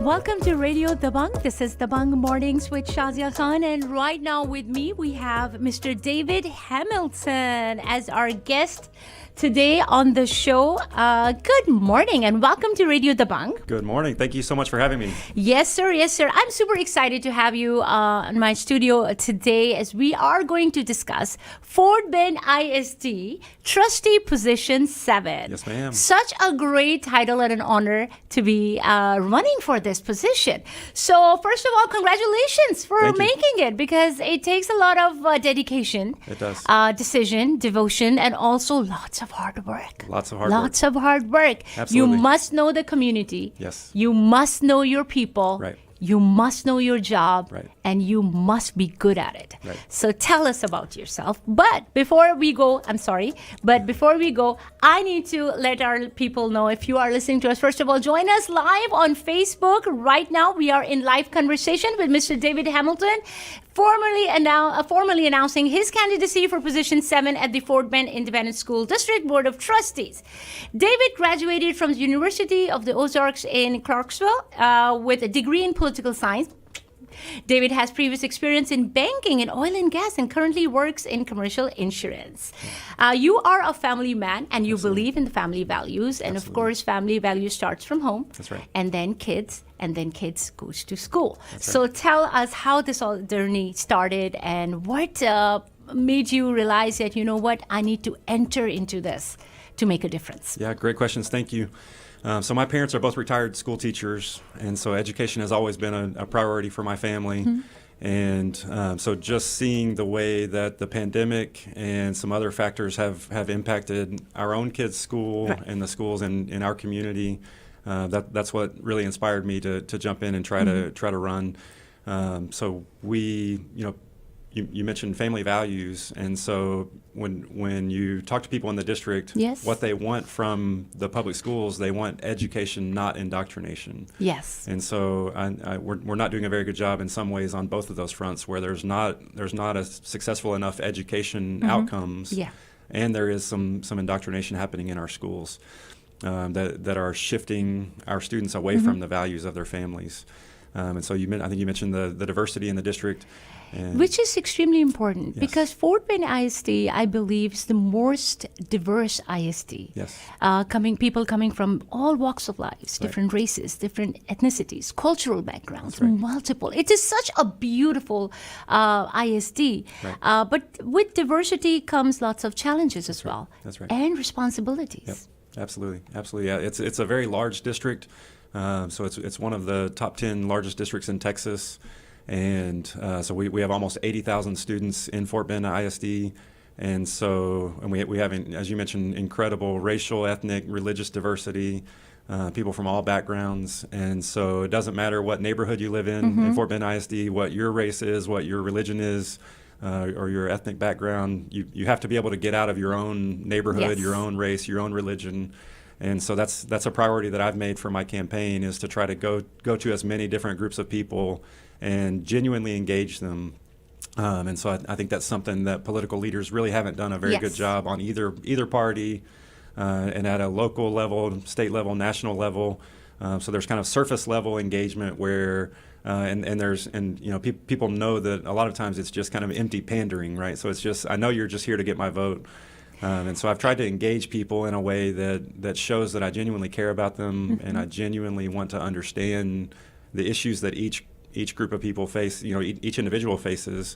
Welcome to Radio Dabang. This is Dabang Mornings with Shazia Khan, and right now with me we have Mr. David Hamilton as our guest today on the show. Good morning and welcome to Radio Dabang. Good morning. Thank you so much for having me. Yes, sir. Yes, sir. I'm super excited to have you in my studio today as we are going to discuss Fort Bend ISD Trustee Position 7. Yes, ma'am. Such a great title and an honor to be running for this position. So, first of all, congratulations for Thank you. making it, because it takes a lot of dedication. It does. Decision, devotion, and also lots of hard work. Lots of hard work. Lots of hard work. Absolutely. You must know the community. Yes. You must know your people. Right. You must know your job. Right. And you must be good at it. Right. So tell us about yourself. But before we go, I need to let our people know, if you are listening to us, first of all, join us live on Facebook. Right now, we are in live conversation with Mr. David Hamilton, formally announcing his candidacy for Position 7 at the Fort Bend Independent School District Board of Trustees. David graduated from the University of the Ozarks in Clarksville with a degree in political science. David has previous experience in banking and oil and gas and currently works in commercial insurance. You are a family man and you Absolutely. believe in the family values. And Absolutely. of course, family values starts from home. That's right. And then kids goes to school. That's So right. tell us how this all journey started and what made you realize that, you know what, I need to enter into this to make a difference. Yeah, great questions. Thank you. So my parents are both retired school teachers, and so education has always been a priority for my family. Mm-hmm. And so just seeing the way that the pandemic and some other factors have impacted our own kids' school Right. and the schools in our community, that's what really inspired me to jump in and try Mm-hmm. to run. So we, you mentioned family values, and so when you talk to people in the district, Yes. what they want from the public schools, they want education, not indoctrination. Yes. And so we're not doing a very good job in some ways on both of those fronts, where there's not a successful enough education outcomes, Yeah. and there is some indoctrination happening in our schools that are shifting our students away from the values of their families. And so I think you mentioned the diversity in the district. And Which is extremely important Yes. because Fort Bend ISD, I believe, is the most diverse ISD. Yes. People coming from all walks of life, Right. different races, different ethnicities, cultural backgrounds, That's right. multiple. It is such a beautiful ISD. Right. But with diversity comes lots of challenges as well. That's right. And responsibilities. Yep. Absolutely. Yeah, it's a very large district. So it's one of the top 10 largest districts in Texas. And so we have almost 80,000 students in Fort Bend ISD. And we have, as you mentioned, incredible racial, ethnic, religious diversity, people from all backgrounds. And so it doesn't matter what neighborhood you live in Fort Bend ISD, what your race is, what your religion is, or your ethnic background. You have to be able to get out of your own neighborhood, Yes. your own race, your own religion. And so that's a priority that I've made for my campaign, is to try to go to as many different groups of people and genuinely engage them. And so I think that's something that political leaders really haven't done a very Yes. good job on either party, and at a local level, state level, national level. So there's kind of surface level engagement where people know that a lot of times it's just kind of empty pandering, right? So it's just, I know you're just here to get my vote. And so I've tried to engage people in a way that shows that I genuinely care about them, and I genuinely want to understand the issues that each group of people face, each individual faces,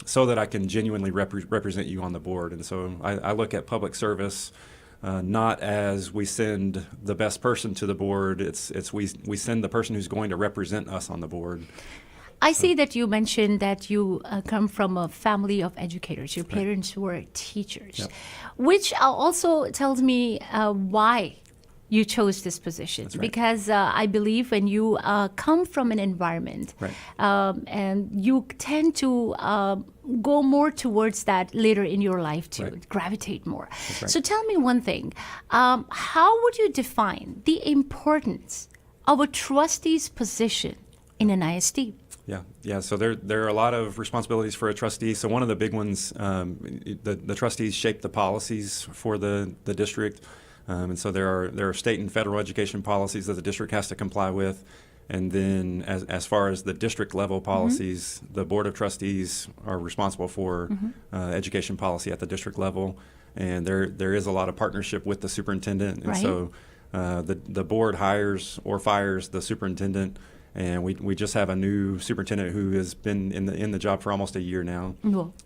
so that I can genuinely represent you on the board. And so I look at public service not as we send the best person to the board. It's we send the person who's going to represent us on the board. I see that you mentioned that you come from a family of educators. Your parents were teachers, Yep. which also tells me why you chose this position. That's right. Because I believe when you come from an environment, Right. and you tend to go more towards that later in your life to Right. gravitate more. That's right. So tell me one thing. How would you define the importance of a trustee's position in an ISD? Yeah. So there are a lot of responsibilities for a trustee. So one of the big ones, the trustees shape the policies for the district. And so there are state and federal education policies that the district has to comply with. And then as far as the district level policies, the Board of Trustees are responsible for education policy at the district level. And there is a lot of partnership with the superintendent. And so the board hires or fires the superintendent. And we just have a new superintendent who has been in the job for almost a year now.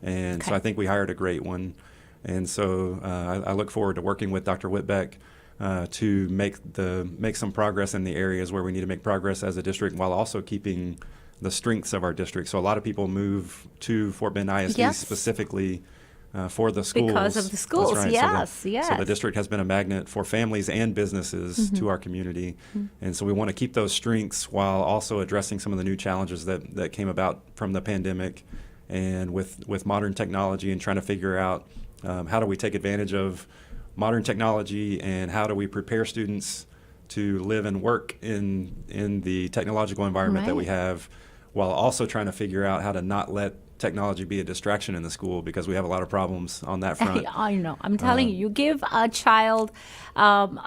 And so I think we hired a great one. And so I look forward to working with Dr. Whitbeck to make some progress in the areas where we need to make progress as a district, while also keeping the strengths of our district. So a lot of people move to Fort Bend ISD specifically for the schools. Because of the schools, That's right. yes. So the district has been a magnet for families and businesses to our community. And so we want to keep those strengths while also addressing some of the new challenges that came about from the pandemic, and with modern technology, and trying to figure out how do we take advantage of modern technology, and how do we prepare students to live and work in the technological environment that we have, while also trying to figure out how to not let technology be a distraction in the school, because we have a lot of problems on that front. I know. I'm telling you give a child an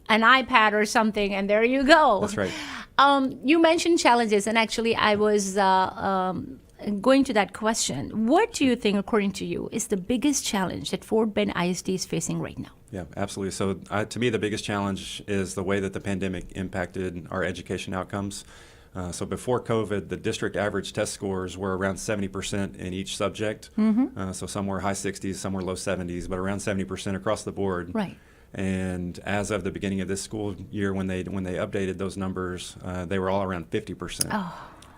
iPad or something, and there you go. That's right. You mentioned challenges, and actually I was going to that question. What do you think, according to you, is the biggest challenge that Fort Bend ISD is facing right now? Yeah, absolutely. So to me, the biggest challenge is the way that the pandemic impacted our education outcomes. So before COVID, the district average test scores were around 70% in each subject. So some were high 60s, some were low 70s, but around 70% across the board. Right. And as of the beginning of this school year, when they updated those numbers, they were all around 50%.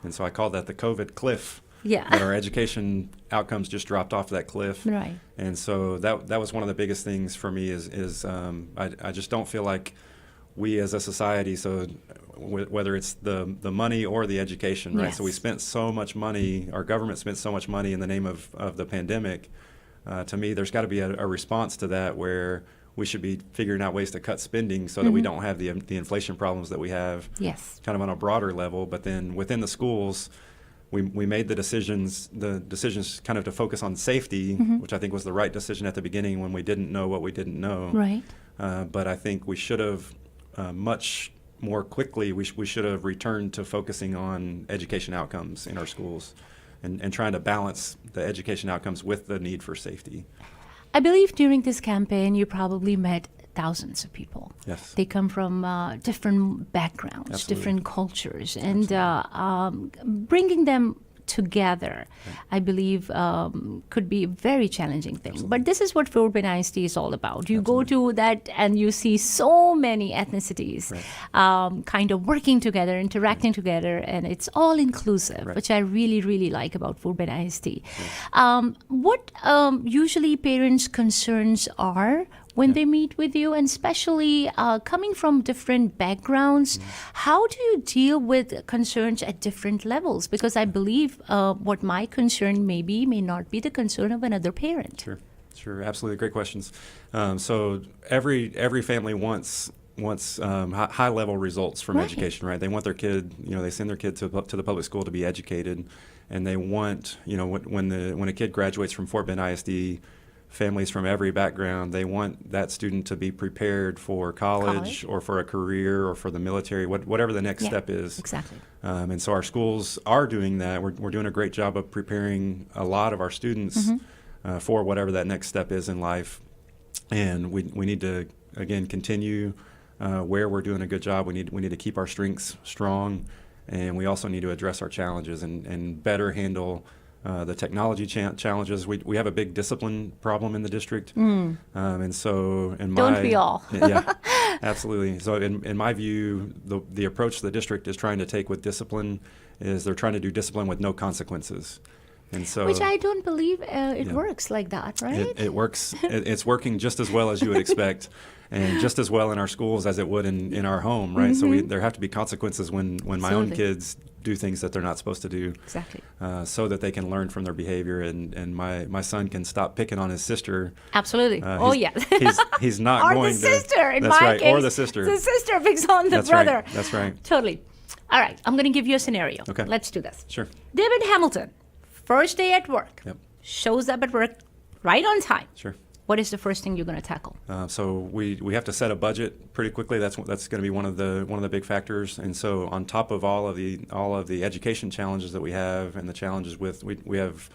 And so I call that the COVID cliff. That our education outcomes just dropped off that cliff. Right. And so that was one of the biggest things for me is I just don't feel like we as a society, so whether it's the money or the education, right? So we spent so much money, our government spent so much money in the name of the pandemic. To me, there's got to be a response to that, where we should be figuring out ways to cut spending so that we don't have the inflation problems that we have kind of on a broader level. But then within the schools, we made the decisions kind of to focus on safety, which I think was the right decision at the beginning when we didn't know what we didn't know. Right. But I think we should have much more quickly, we should have returned to focusing on education outcomes in our schools and trying to balance the education outcomes with the need for safety. I believe during this campaign, you probably met thousands of people. Yes. They come from different backgrounds, different cultures, and bringing them together, I believe, could be a very challenging thing. But this is what Fort Bend ISD is all about. You go to that and you see so many ethnicities kind of working together, interacting together, and it's all inclusive, which I really, really like about Fort Bend ISD. What usually parents' concerns are when they meet with you, and especially coming from different backgrounds, how do you deal with concerns at different levels? Because I believe what my concern may not be the concern of another parent. Sure, absolutely, great questions. So every family wants high level results from education, right? They want their kid, they send their kid to the public school to be educated, and they want, when a kid graduates from Fort Bend ISD, families from every background, they want that student to be prepared for college or for a career or for the military, whatever the next step is. Exactly. And so our schools are doing that. We're doing a great job of preparing a lot of our students for whatever that next step is in life. And we need to, again, continue where we're doing a good job. We need to keep our strengths strong, and we also need to address our challenges and better handle the technology challenges. We have a big discipline problem in the district, and so don't we all? Yeah, absolutely. So in my view, the approach the district is trying to take with discipline is they're trying to do discipline with no consequences. And so, which I don't believe it works like that, right? It works. It's working just as well as you would expect, and just as well in our schools as it would in our home, right? So there have to be consequences when my own kids do things that they're not supposed to do. Exactly. So that they can learn from their behavior, and my son can stop picking on his sister. Absolutely. He's not or going the sister, in that's my right, case. or the sister. The sister picks on the brother. Right. That's right. Totally. All right. I'm going to give you a scenario. Okay. Let's do this. Sure. David Hamilton, first day at work, Yep. shows up at work right on time. Sure. what is the first thing you're going to tackle? So we have to set a budget pretty quickly. That's going to be one of the big factors. And so on top of all of the education challenges that we have, and the challenges with we have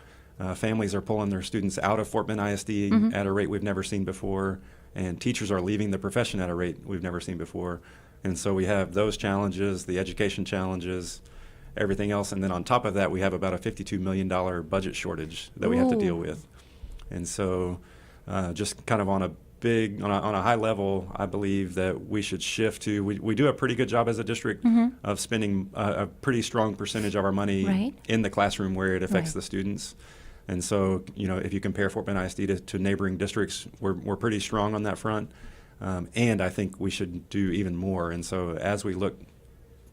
families are pulling their students out of Fort Bend ISD at a rate we've never seen before, and teachers are leaving the profession at a rate we've never seen before. And so we have those challenges, the education challenges, everything else, and then on top of that, we have about a $52 million budget shortage that we have to deal with. And so just kind of on a high level, I believe that we should shift to, we do a pretty good job as a district of spending a pretty strong percentage of our money in the classroom where it affects the students. And so, if you compare Fort Bend ISD to neighboring districts, we're pretty strong on that front. And I think we should do even more. And so as we look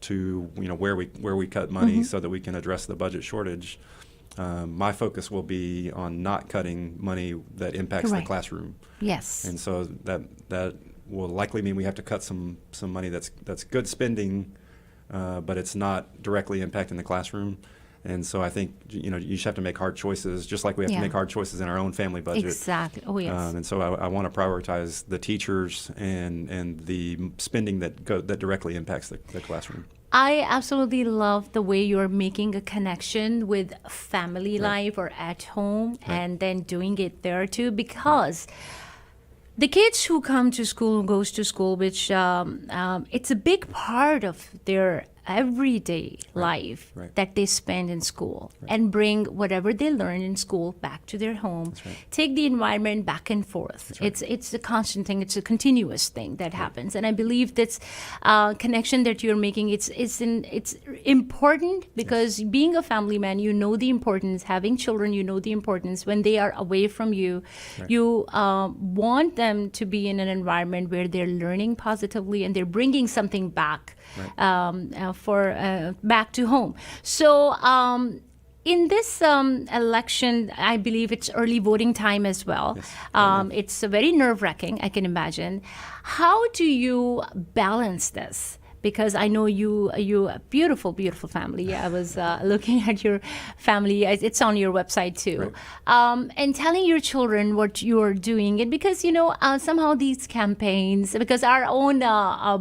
to, where we cut money so that we can address the budget shortage, my focus will be on not cutting money that impacts the classroom. Yes. And so that will likely mean we have to cut some money that's good spending, but it's not directly impacting the classroom. And so I think, you just have to make hard choices, just like we have to make hard choices in our own family budget. Exactly. Oh, yes. And so I want to prioritize the teachers and the spending that directly impacts the classroom. I absolutely love the way you're making a connection with family life or at home and then doing it there too, because the kids who come to school, who goes to school, which it's a big part of their everyday life that they spend in school and bring whatever they learn in school back to their home. Take the environment back and forth. It's a constant thing. It's a continuous thing that happens. And I believe that's connection that you're making. It's important because being a family man, you know the importance. Having children, you know the importance. When they are away from you, you want them to be in an environment where they're learning positively and they're bringing something back back to home. So in this election, I believe it's early voting time as well. Yes. It's very nerve-wracking, I can imagine. How do you balance this? Because I know you a beautiful, beautiful family. I was looking at your family. It's on your website too. And telling your children what you're doing. And because, somehow these campaigns, because our own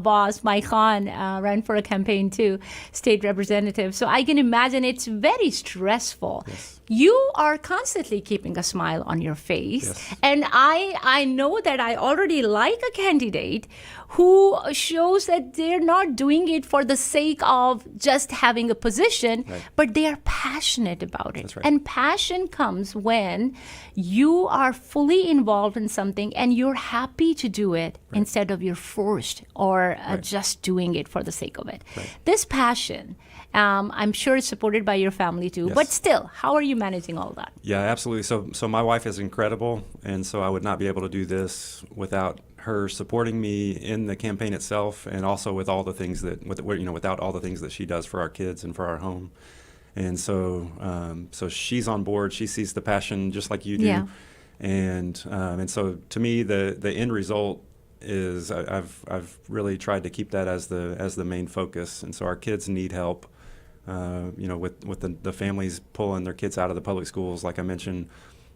boss, Mike Khan, ran for a campaign too, state representative. So I can imagine it's very stressful. Yes. You are constantly keeping a smile on your face. Yes. And I know that I already like a candidate who shows that they're not doing it for the sake of just having a position, but they are passionate about it. And passion comes when you are fully involved in something and you're happy to do it instead of you're forced or just doing it for the sake of it. This passion, I'm sure it's supported by your family too, but still, how are you managing all that? Yeah, absolutely. So my wife is incredible, and so I would not be able to do this without her supporting me in the campaign itself, and also with all the things without all the things that she does for our kids and for our home. And so she's on board. She sees the passion just like you do. Yeah. And so to me, the end result is I've really tried to keep that as the main focus. And so our kids need help. With the families pulling their kids out of the public schools, like I mentioned,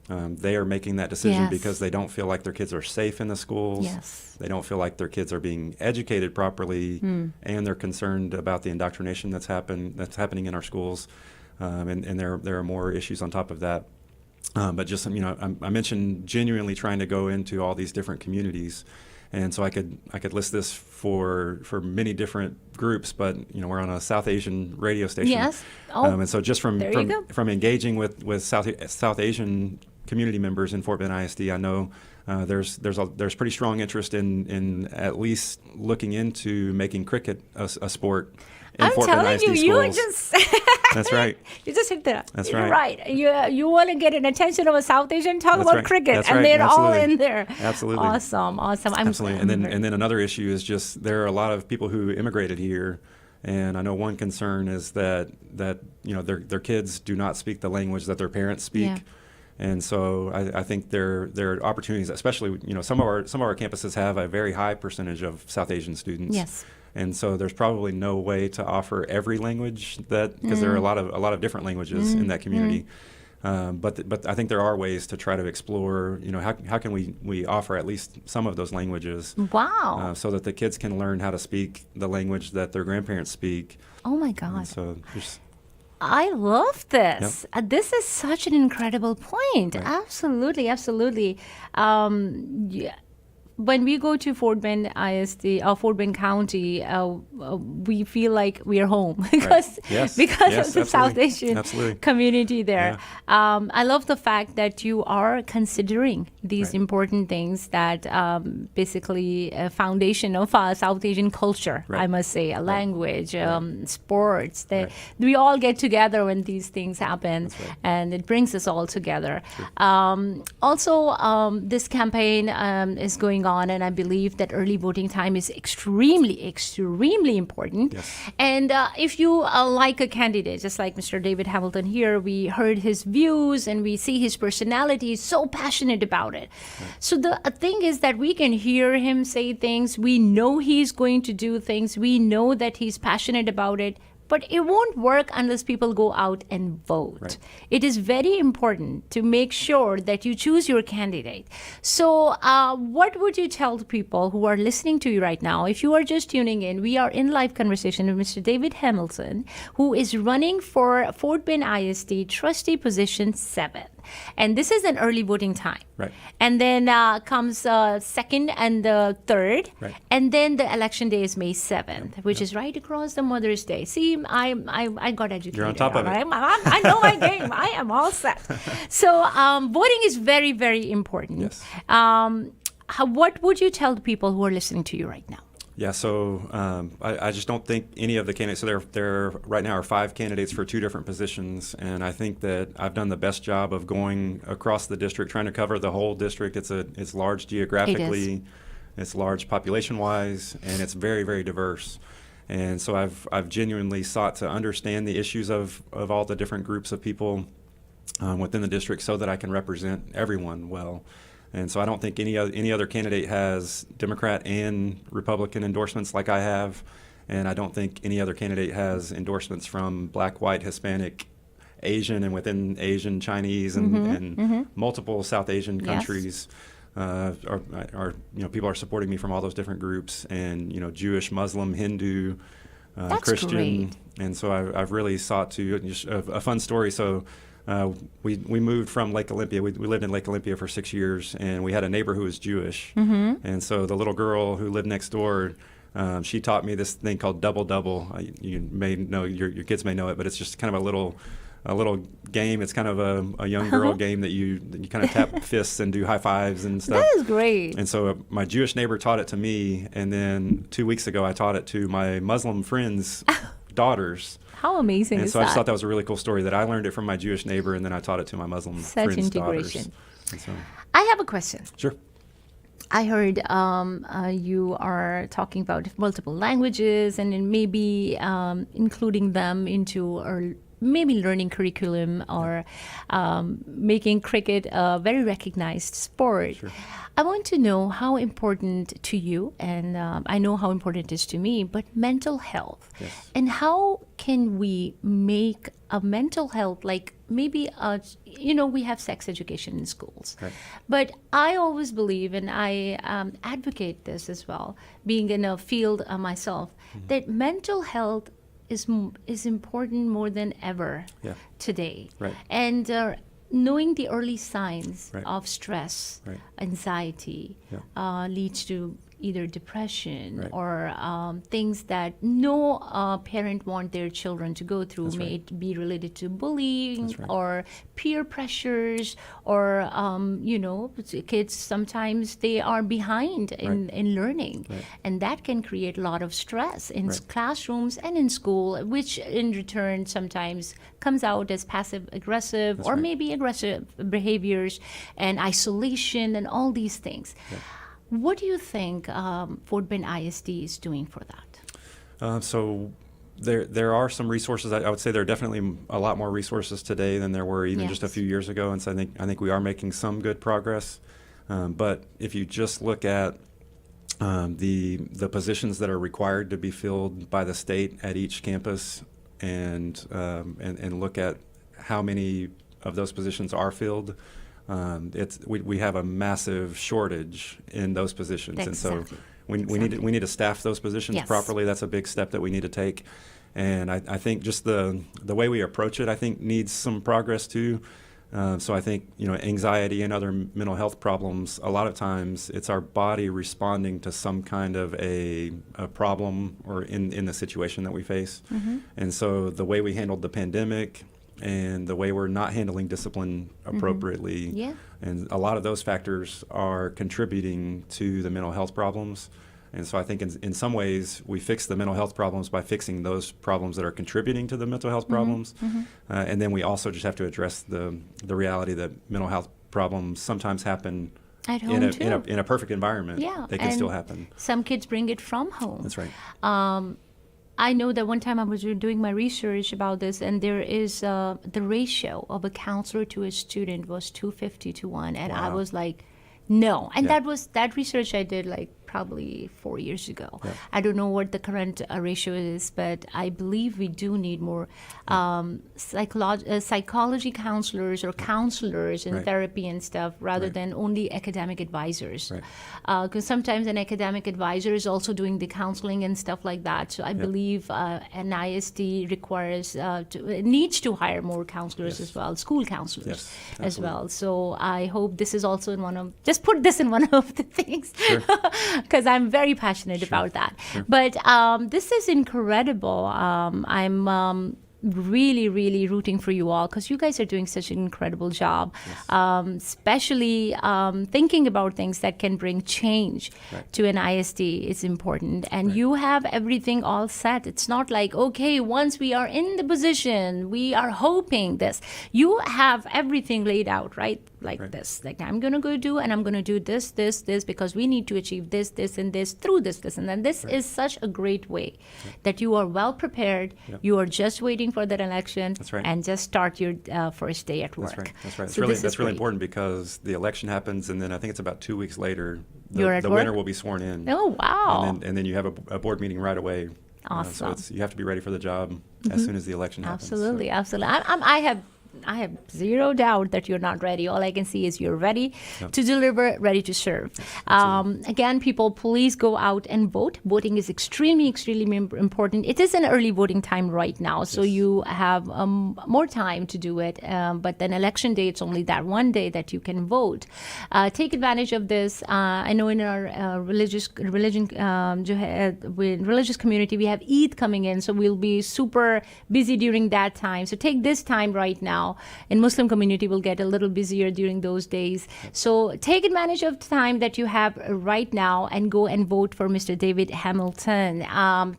they are making that decision because they don't feel like their kids are safe in the schools. Yes. They don't feel like their kids are being educated properly, and they're concerned about the indoctrination that's happening in our schools. And there are more issues on top of that. But just I mentioned genuinely trying to go into all these different communities. And so I could list this for many different groups, but we're on a South Asian radio station. Yes. And so just from engaging with South Asian community members in Fort Bend ISD, I know there's pretty strong interest in at least looking into making cricket a sport in Fort Bend ISD schools. You just that's right. You just hit that. That's You're right. You want to get an attention of a South Asian, talk about cricket, and they're all in there. Absolutely. Awesome. Absolutely. And then another issue is just there are a lot of people who immigrated here, and I know one concern is that their kids do not speak the language that their parents speak. Yeah. And so I think there are opportunities, especially some of our campuses have a very high percentage of South Asian students. Yes. And so there's probably no way to offer every language because there are a lot of different languages in that community. But I think there are ways to try to explore, how can we offer at least some of those languages. Wow. So that the kids can learn how to speak the language that their grandparents speak. Oh my God. And so there's, I love this. This is such an incredible point. Right. Absolutely, absolutely. Yeah. When we go to Fort Bend ISD or Fort Bend County, we feel like we are home because Yes. because Yes, of the South Asian Absolutely. community there. I love the fact that you are considering these Right. important things that basically a foundation of South Asian culture. Right. I must say, a language, sports. Right. We all get together when these things happen, That's right. and it brings us all together. Also, this campaign is going on, and I believe that early voting time is extremely, extremely important. Yes. And if you like a candidate, just like Mr. David Hamilton here, we heard his views and we see his personality is so passionate about it. Right. So the thing is that we can hear him say things. We know he's going to do things. We know that he's passionate about it. But it won't work unless people go out and vote. Right. It is very important to make sure that you choose your candidate. So what would you tell the people who are listening to you right now? If you are just tuning in, we are in live conversation with Mr. David Hamilton, who is running for Fort Bend ISD Trustee Position 7. And this is an early voting time. Right. And then comes second and the third. Right. And then the election day is May 7th, which is right across the Mother's Day. See, I got educated. You're on top of it. I know my game. I am all set. So voting is very, very important. Yes. What would you tell the people who are listening to you right now? Yeah, so I just don't think any of the candidates, so there right now are 5 candidates for 2 different positions, and I think that I've done the best job of going across the district, trying to cover the whole district. It's large geographically, it's large population-wise, and it's very, very diverse. And so I've genuinely sought to understand the issues of all the different groups of people within the district so that I can represent everyone well. And so I don't think any other candidate has Democrat and Republican endorsements like I have, and I don't think any other candidate has endorsements from Black, White, Hispanic, Asian, and within Asian, Chinese, and multiple South Asian countries. People are supporting me from all those different groups, and Jewish, Muslim, Hindu, Christian, great. And so I've really sought to just a fun story. So. We moved from Lake Olympia. We lived in Lake Olympia for 6 years, and we had a neighbor who was Jewish. And so the little girl who lived next door, she taught me this thing called double double. You may know, your kids may know it, but it's just kind of a little game. It's kind of a young girl game that you kind of tap fists and do high fives and stuff. That is great. And so my Jewish neighbor taught it to me, and then 2 weeks ago I taught it to my Muslim friends' daughters. How amazing and is so that? I just thought that was a really cool story that I learned it from my Jewish neighbor, and then I taught it to my Muslim Such friends' integration. daughters. And so, I have a question. sure. I heard you are talking about multiple languages and then maybe including them into or maybe learning curriculum or making cricket a very recognized sport. Sure. I want to know how important to you, and I know how important it is to me, but mental health. Yes. And how can we make a mental health, like maybe, we have sex education in schools. Right. But I always believe, and I advocate this as well, being in a field myself, that mental health is important more than ever today. Right. And knowing the early signs Right. of stress, Right. anxiety, leads to either depression Right. or things that no parent want their children to go through. That's May right. it be related to bullying That's right. or peer pressures or, kids sometimes they are behind in learning. Right. And that can create a lot of stress in Right. classrooms and in school, which in return sometimes comes out as passive aggressive That's or right. maybe aggressive behaviors and isolation and all these things. Yeah. What do you think Fort Bend ISD is doing for that? So there are some resources. I would say there are definitely a lot more resources today than there were even just a Yes. few years ago. And so I think we are making some good progress. But if you just look at the positions that are required to be filled by the state at each campus, and look at how many of those positions are filled, we have a massive shortage in those positions, and so we need to staff those positions properly. That's a big step that we need to take, and I think just the way we approach it, I think, needs some progress too. So I think, anxiety and other mental health problems, a lot of times it's our body responding to some kind of a problem or in the situation that we face. Mm-hmm. And so the way we handled the pandemic and the way we're not handling discipline appropriately, and a lot of those factors are contributing to the mental health problems. And so I think in some ways we fix the mental health problems by fixing those problems that are contributing to the mental health problems. And then we also just have to address the reality that mental health problems sometimes happen at home in a perfect environment. They can still happen. Some kids bring it from home. That's right. I know that one time I was doing my research about this, and there is the ratio of a counselor to a student was 250-1, and I was like, no. And that research I did like probably 4 years ago. I don't know what the current ratio is, but I believe we do need more psychology counselors or counselors in therapy and stuff, rather than only academic advisors. Because sometimes an academic advisor is also doing the counseling and stuff like that. So I believe an ISD needs to hire more counselors as well, school counselors as well. So I hope this is also just put this in one of the things. Because I'm very passionate about that. But this is incredible. I'm really, really rooting for you all, because you guys are doing such an incredible job, especially thinking about things that can bring change to an ISD is important. And you have everything all set. It's not like, okay, once we are in the position, we are hoping this. You have everything laid out, right? Like this, like I'm going to go do, and I'm going to do this, because we need to achieve this, and this through this. And then this is such a great way that you are well prepared. You are just waiting for that election and just start your first day at work. That's right. So That's really important, because the election happens, and then I think it's about 2 weeks later, the winner will be sworn in. Oh, wow. And then you have a board meeting right away. Awesome. So you have to be ready for the job as soon as the election happens. Absolutely. I have zero doubt that you're not ready. All I can see is you're ready to deliver, ready to serve. Again, people, please go out and vote. Voting is extremely, extremely important. It is an early voting time right now, so you have more time to do it. But then election day, it's only that one day that you can vote. Take advantage of this. I know in our religious community, we have Eid coming in, so we'll be super busy during that time. So take this time right now. In Muslim community, we'll get a little busier during those days. So take advantage of the time that you have right now and go and vote for Mr. David Hamilton.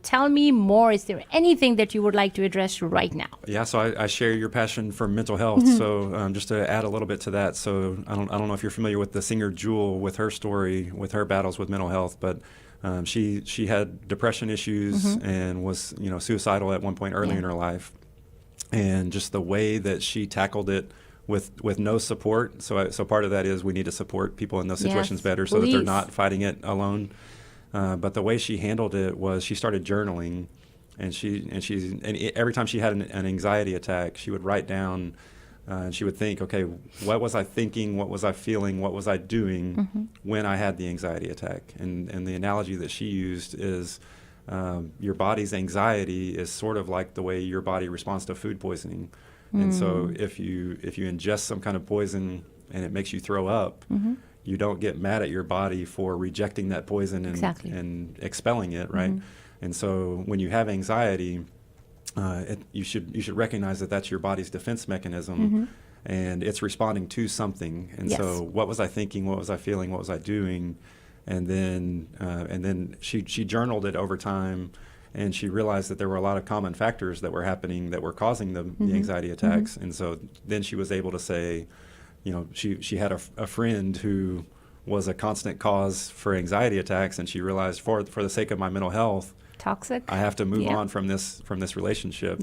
Tell me more. Is there anything that you would like to address right now? Yeah, so I share your passion for mental health. So just to add a little bit to that, so I don't know if you're familiar with the singer Jewel, with her story, with her battles with mental health, but she had depression issues and was suicidal at one point early in her life. And just the way that she tackled it with no support. So part of that is we need to support people in those situations better, so that they're not fighting it alone. But the way she handled it was she started journaling, and every time she had an anxiety attack, she would write down, and she would think, okay, what was I thinking? What was I feeling? What was I doing when I had the anxiety attack? And the analogy that she used is, your body's anxiety is sort of like the way your body responds to food poisoning. And so if you ingest some kind of poison and it makes you throw up, you don't get mad at your body for rejecting that poison and expelling it, right? And so when you have anxiety, you should recognize that that's your body's defense mechanism, and it's responding to something. And so what was I thinking? What was I feeling? What was I doing? And then she journaled it over time, and she realized that there were a lot of common factors that were happening that were causing the anxiety attacks. And so then she was able to say, she had a friend who was a constant cause for anxiety attacks, and she realized for the sake of my mental health, toxic, I have to move on from this relationship.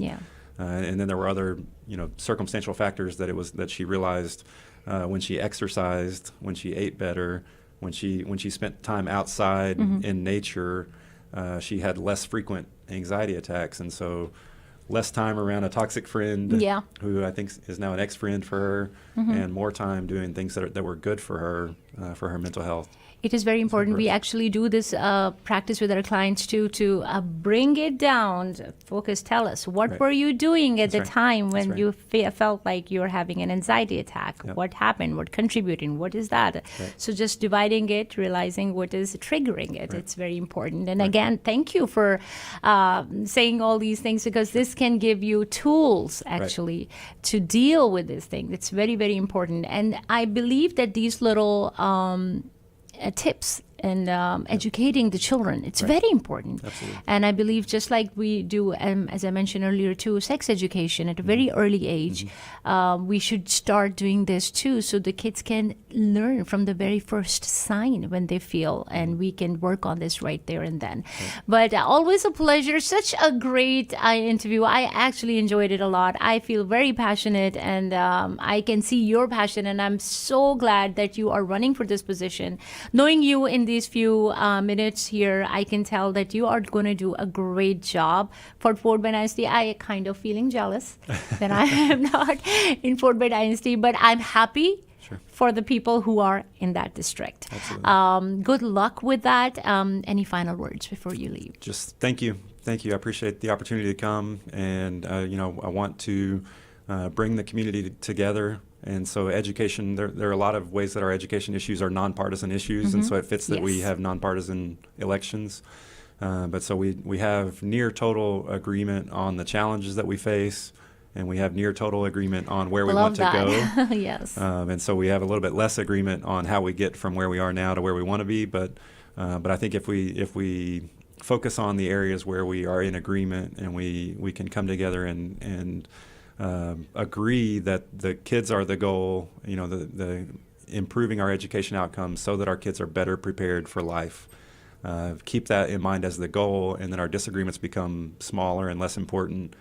And then there were other circumstantial factors that she realized when she exercised, when she ate better, when she spent time outside in nature, she had less frequent anxiety attacks. And so less time around a toxic friend Yeah. who I think is now an ex-friend for her, and more time doing things that were good for her mental health. It is very important. We actually do this practice with our clients too, to bring it down. Focus. Tell us, what were you doing at the time when you felt like you were having an anxiety attack? Yep. What happened? What contributed? What is that? So just dividing it, realizing what is triggering it. It's very important. And again, thank you for saying all these things, because this can give you tools actually to deal with this thing. It's very, very important. And I believe that these little tips and educating the children, it's very important. Absolutely. And I believe, just like we do, as I mentioned earlier too, sex education at a very early age, we should start doing this too, so the kids can learn from the very first sign when they feel, and we can work on this right there and then. But always a pleasure. Such a great interview. I actually enjoyed it a lot. I feel very passionate, and I can see your passion, and I'm so glad that you are running for this position. Knowing you in these few minutes here, I can tell that you are going to do a great job for Fort Bend ISD. I kind of feeling jealous that I am not in Fort Bend ISD, but I'm happy for the people who are in that district. Absolutely. Good luck with that. Any final words before you leave? Just thank you. Thank you. I appreciate the opportunity to come, and I want to bring the community together. And so education, there are a lot of ways that our education issues are nonpartisan issues, and so it fits that we have nonpartisan elections. But so we have near total agreement on the challenges that we face, and we have near total agreement on where we want to go. Yes. And so we have a little bit less agreement on how we get from where we are now to where we want to be. But I think if we focus on the areas where we are in agreement, and we can come together and agree that the kids are the goal, the improving our education outcomes so that our kids are better prepared for life. Keep that in mind as the goal, and then our disagreements become smaller and less important,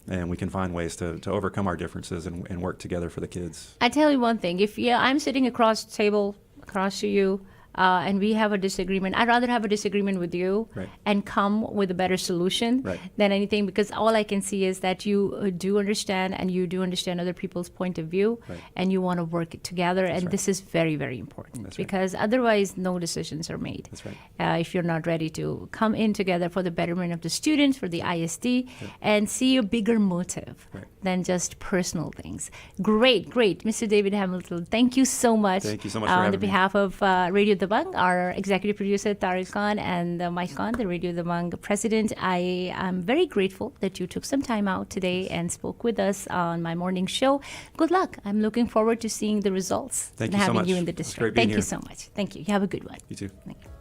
and we can find ways to overcome our differences and work together for the kids. I tell you one thing, if I'm sitting across the table, across to you, and we have a disagreement, I'd rather have a disagreement with you and come with a better solution than anything, because all I can see is that you do understand, and you do understand other people's point of view, and you want to work it together. And this is very, very important, because otherwise no decisions are made. That's right. If you're not ready to come in together for the betterment of the students, for the ISD, and see a bigger motive than just personal things. Great. Mr. David Hamilton, thank you so much. Thank you so much for having me. On behalf of Radio Dabang, our executive producer Tariq Khan, and Mike Khan, the Radio Dabang president, I am very grateful that you took some time out today and spoke with us on my morning show. Good luck. I'm looking forward to seeing the results Thank and you so having much. you in the It's district. great being Thank you here. so much. Thank you. You have a good one. You too. Thank you.